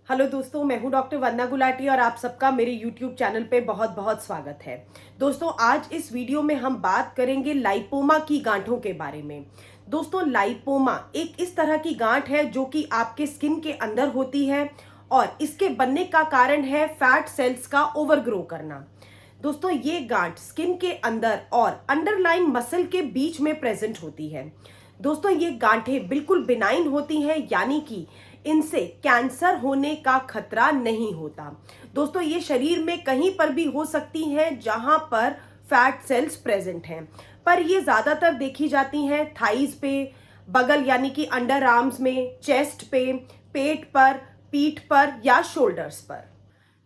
Hello दोस्तों, मैं हूं डॉक्टर वंदना गुलाटी और आप सबका मेरे यूट्यूब चैनल पे बहुत बहुत स्वागत है। दोस्तों, आज इस वीडियो में हम बात करेंगे लाइपोमा की गांठों के बारे में। दोस्तों, लाइपोमा एक इस तरह की गांठ है जो कि आपके स्किन के अंदर होती है और इसके बनने का कारण है फैट सेल्स का ओवरग्रो करना। दोस्तों, ये गांठ स्किन के अंदर और अंडरलाइन मसल के बीच में प्रेजेंट होती है। दोस्तों, ये गांठें बिल्कुल बिनाइन होती हैं, यानी कि इनसे कैंसर होने का खतरा नहीं होता। दोस्तों, ये शरीर में कहीं पर भी हो सकती हैं जहां पर फैट सेल्स प्रेजेंट हैं, पर ये ज्यादातर देखी जाती हैं थाइज पे, बगल यानी कि अंडर आर्म्स में, चेस्ट पे, पेट पर, पीठ पर या शोल्डर्स पर।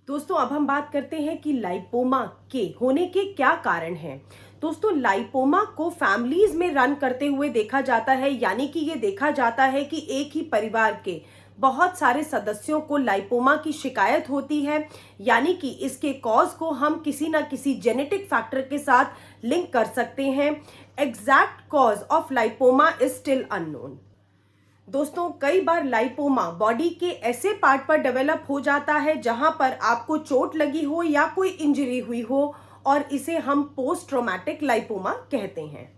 दोस्तों, अब हम बात करते हैं कि लाइपोमा के होने के क्या कारण हैं। दोस्तों, लाइपोमा को फैमिलीज में रन करते हुए देखा जाता है, यानी कि ये देखा जाता है कि एक ही परिवार के बहुत सारे सदस्यों को लाइपोमा की शिकायत होती है, यानी कि इसके कॉज को हम किसी ना किसी जेनेटिक फैक्टर के साथ लिंक कर सकते हैं। Exact cause of lipoma is still unknown. दोस्तों, कई बार लाइपोमा बॉडी के ऐसे पार्ट पर डेवलप हो जाता है जहां पर आपको चोट लगी हो या कोई इंजरी हुई हो, और इसे हम पोस्ट ट्रॉमेटिक लाइपोमा कहते हैं।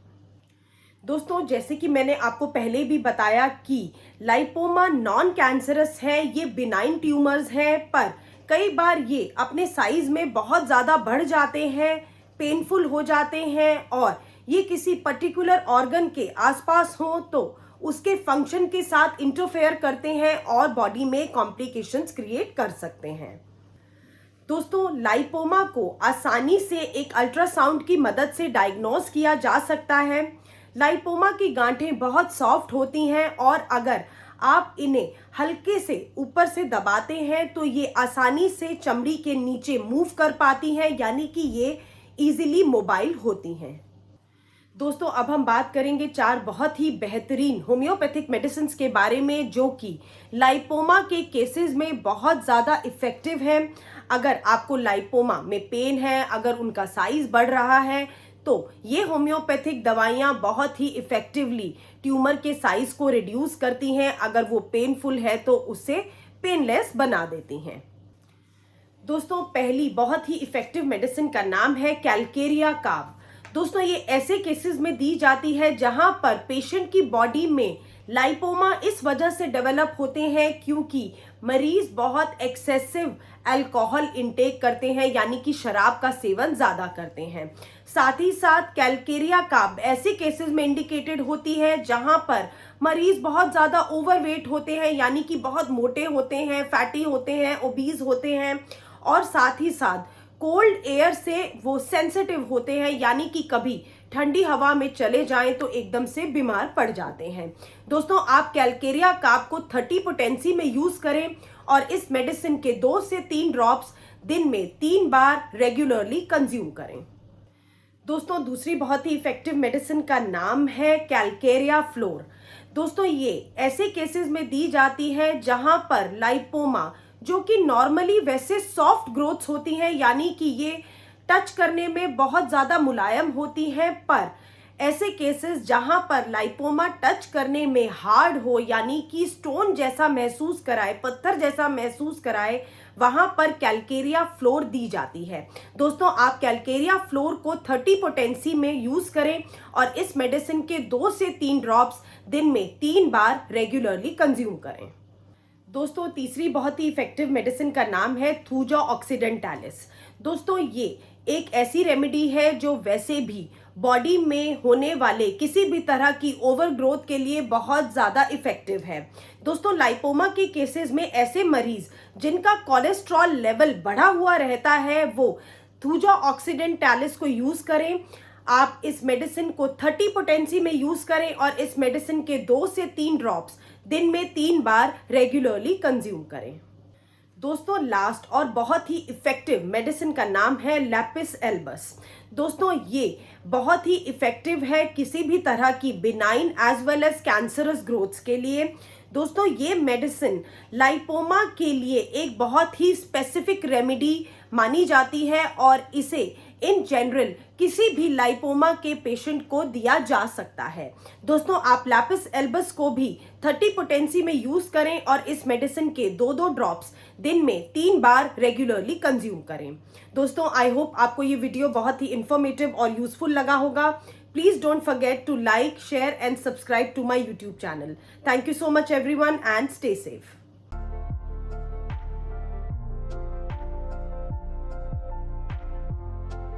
दोस्तों, जैसे कि मैंने आपको पहले भी बताया कि लाइपोमा नॉन कैंसरस है, ये बिनाइन ट्यूमर्स हैं, पर कई बार ये अपने साइज में बहुत ज़्यादा बढ़ जाते हैं, पेनफुल हो जाते हैं, और ये किसी पर्टिकुलर ऑर्गन के आसपास हो तो उसके फंक्शन के साथ इंटरफेयर करते हैं और बॉडी में कॉम्प्लिकेशंस क्रिएट कर सकते हैं। दोस्तों, लाइपोमा को आसानी से एक अल्ट्रासाउंड की मदद से डायग्नोज किया जा सकता है। लाइपोमा की गांठें बहुत सॉफ्ट होती हैं और अगर आप इन्हें हल्के से ऊपर से दबाते हैं तो ये आसानी से चमड़ी के नीचे मूव कर पाती हैं, यानी कि ये इजीली मोबाइल होती हैं। दोस्तों, अब हम बात करेंगे 4 बहुत ही बेहतरीन होम्योपैथिक मेडिसिन के बारे में जो कि लाइपोमा के केसेस में बहुत ज़्यादा इफ़ेक्टिव हैं। अगर आपको लाइपोमा में पेन है, अगर उनका साइज बढ़ रहा है, तो ये होम्योपैथिक दवाइयाँ बहुत ही इफ़ेक्टिवली ट्यूमर के साइज को रिड्यूस करती हैं। अगर वो पेनफुल है तो उसे पेनलेस बना देती हैं। दोस्तों, पहली बहुत ही इफ़ेक्टिव मेडिसिन का नाम है कैलकेरिया काव। दोस्तों, ये ऐसे केसेस में दी जाती है जहां पर पेशेंट की बॉडी में लाइपोमा इस वजह से डेवलप होते हैं क्योंकि मरीज बहुत एक्सेसिव अल्कोहल इंटेक करते हैं, यानी कि शराब का सेवन ज्यादा करते हैं। साथ ही साथ कैलकेरिया काव ऐसे केसेस में इंडिकेटेड होती है जहां पर मरीज बहुत ज्यादा ओवरवेट होते हैं, यानी कि बहुत मोटे होते हैं, फैटी होते हैं, ओबीज होते हैं, और साथ ही साथ कोल्ड एयर से वो सेंसिटिव होते हैं, यानी कि कभी ठंडी हवा में चले जाएं तो एकदम से बीमार पड़ जाते हैं। दोस्तों, आप कैलकेरिया काव को 30 पोटेंसी में यूज करें और इस मेडिसिन के 2 से 3 ड्रॉप्स दिन में 3 बार रेगुलरली कंज्यूम करें। दोस्तों, दूसरी बहुत ही इफेक्टिव मेडिसिन का नाम है कैलकेरिया फ्लोर। दोस्तों, ये ऐसे केसेस में दी जाती है जहां पर लाइपोमा जो कि नॉर्मली वैसे सॉफ्ट ग्रोथ्स होती हैं, यानी कि ये टच करने में बहुत ज़्यादा मुलायम होती हैं, पर ऐसे केसेस जहां पर लाइपोमा टच करने में हार्ड हो, यानी कि स्टोन जैसा महसूस कराए, पत्थर जैसा महसूस कराए, वहां पर कैलकेरिया फ्लोर दी जाती है। दोस्तों, आप कैलकेरिया फ्लोर को 30 पोटेंसी में यूज करें और इस मेडिसिन के 2 से 3 ड्रॉप्स दिन में 3 बार रेगुलरली कंज्यूम करें। दोस्तों, तीसरी बहुत ही इफेक्टिव मेडिसिन का नाम है थूजा ऑक्सीडेंटालिस। दोस्तों, ये एक ऐसी रेमेडी है जो वैसे भी बॉडी में होने वाले किसी भी तरह की ओवर ग्रोथ के लिए बहुत ज़्यादा इफेक्टिव है। दोस्तों, लाइपोमा के केसेस में ऐसे मरीज जिनका कोलेस्ट्रॉल लेवल बढ़ा हुआ रहता है वो थूजा ऑक्सीडेंटालिस को यूज़ करें। आप इस मेडिसिन को 30 पोटेंसी में यूज करें और इस मेडिसिन के 2 से 3 ड्रॉप्स दिन में 3 बार रेगुलरली कंज्यूम करें। दोस्तों, लास्ट और बहुत ही इफेक्टिव मेडिसिन का नाम है लैपिस एल्बस। दोस्तों, ये बहुत ही इफेक्टिव है किसी भी तरह की benign as well as cancerous growths के लिए। दोस्तों, ये मेडिसिन लाइपोमा के लिए एक बहुत ही स्पेसिफिक रेमेडी मानी जाती है और इसे इन जनरल किसी भी लाइपोमा के पेशेंट को दिया जा सकता है। दोस्तों, आप लैपिस एल्बस को भी 30 पोटेंसी में यूज करें और इस मेडिसिन के 2 ड्रॉप्स दिन में 3 बार रेगुलरली कंज्यूम करें। दोस्तों, आई होप आपको ये वीडियो बहुत ही इंफॉर्मेटिव और यूजफुल लगा होगा। Please don't forget to like, share and subscribe to my YouTube channel. Thank you so much everyone and stay safe.